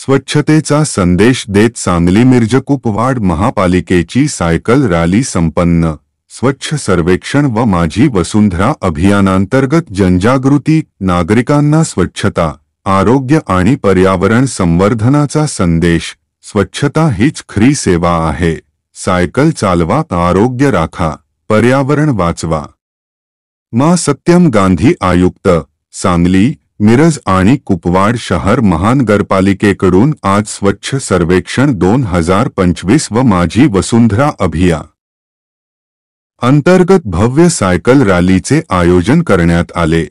स्वच्छतेचा संदेश देत सांगली मिरजकुपवाड महापालिकेची सायकल रॅली संपन्न। स्वच्छ सर्वेक्षण व माझी वसुंधरा अभियानांतर्गत जनजागृती, नागरिकांना स्वच्छता, आरोग्य आणि पर्यावरण संवर्धनाचा संदेश। स्वच्छता हीच खरी सेवा आहे। सायकल चालवा, आरोग्य राखा, पर्यावरण वाचवा। मा सत्यम गांधी आयुक्त, सांगली, मिरज आणि कुपवाड शहर महानगरपालिकेकडून आज स्वच्छ सर्वेक्षण 2025 व माझी वसुंधरा अभियान अंतर्गत भव्य सायकल रॅलीचे आयोजन करण्यात आले।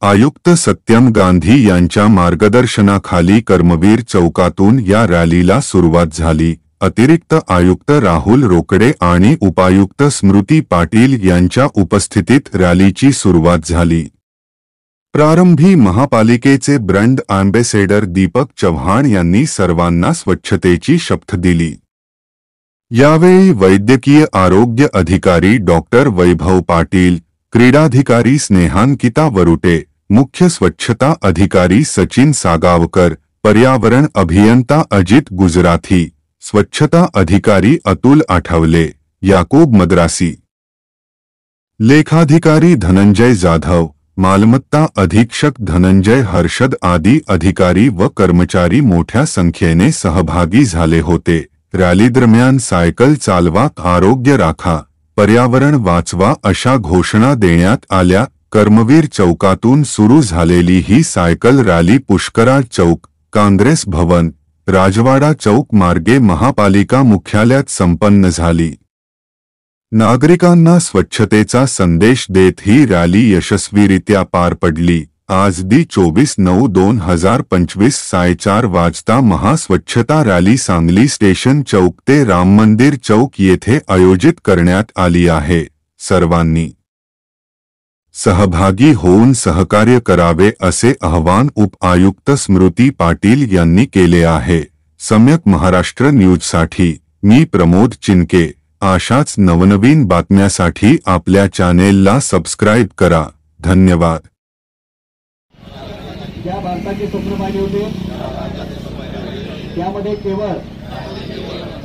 आयुक्त सत्यम गांधी यांच्या मार्गदर्शनाखाली कर्मवीर चौकातून या रॅलीला सुरुवात झाली। अतिरिक्त आयुक्त राहुल रोकडे आणि उपायुक्त स्मृती पाटील यांच्या उपस्थितीत रॅलीची सुरुवात झाली। प्रारंभी महापालिकेचे ब्रँड अँबॅसेडर दीपक चव्हाण यांनी सर्वांना स्वच्छतेची शपथ दिली। यावेळी वैद्यकीय आरोग्य अधिकारी डॉक्टर वैभव पाटील, क्रीडाधिकारी स्नेहांकिता वरुटे, मुख्य स्वच्छता अधिकारी सचिन सागावकर, पर्यावरण अभियंता अजित गुजराथी, स्वच्छता अधिकारी अतुल आठवले, याकूब मद्रासी, लेखाधिकारी धनंजय जाधव, मालमत्ता अधीक्षक धनंजय हर्षद आदी अधिकारी व कर्मचारी मोठ्या संख्येने सहभागी झाले होते। रॅली दरम्यान सायकल चालवा, आरोग्य राखा, पर्यावरण वाचवा अशा घोषणा देण्यात आल्या। कर्मवीर चौकातून सुरू झालेली ही सायकल रॅली पुष्कराज चौक, काँग्रेस भवन, राजवाडा चौक मार्गे महापालिका मुख्यालयात संपन्न झाली। नागरिकांना स्वच्छतेचा संदेश देत ही रॅली यशस्वीरित्या पार पडली। आज दि 24/9/2025 4:30 वाजता महास्वच्छता रॅली सांगली स्टेशन चौक ते राम मंदिर चौक येथे आयोजित करण्यात आली आहे। सर्वांनी सहभागी होऊन सहकार्य करावे असे आवाहन उप-आयुक्त स्मृती पाटील यांनी केले आहे। सम्यक महाराष्ट्र न्यूजसाठी मी प्रमोद चिनके। अशाच नवनवीन बातम्यासाठी आपल्या चॅनेलला सबस्क्राइब करा। धन्यवाद। ज्या भारताचे स्वप्न पाहिले होते त्यामध्ये केवळ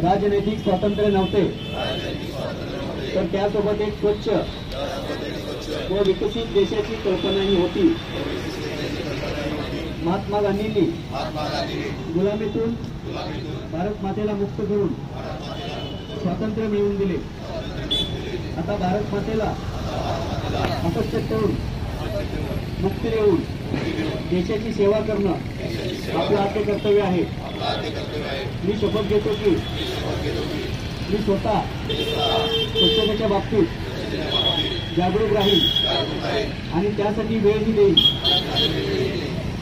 राजनैतिक स्वातंत्र्य नव्हते, तर त्यासोबत एक स्वच्छ व विकसित देशाची कल्पनाही होती। महात्मा गांधींनी गुलामीतून भारत मातेला मुक्त करून स्वातंत्र्य मिळवून दिले। आता भारत मातेला अपश्यत करून मुक्ती देऊन देशाची सेवा करणं आपलं आद्य कर्तव्य आहे। मी शपथ घेतो की मी स्वतः स्वच्छतेच्या बाबतीत जागरूक राहील आणि त्यासाठी वेळही देईन।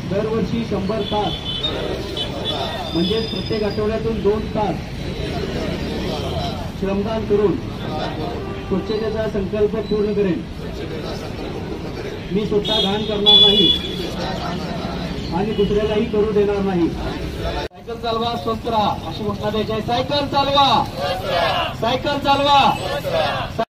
दरवर्षी 100 तास म्हणजे प्रत्येक आठवड्यातून 2 तास श्रमदान करून स्वच्छतेचा संकल्प पूर्ण करेन। मी स्वतः घाण करणार नाही आणि दुसऱ्यालाही करू देणार नाही। सायकल चालवा, स्वस्त राहा अशी घोषणा द्यायची आहे। सायकल चालवा, सायकल चालवा।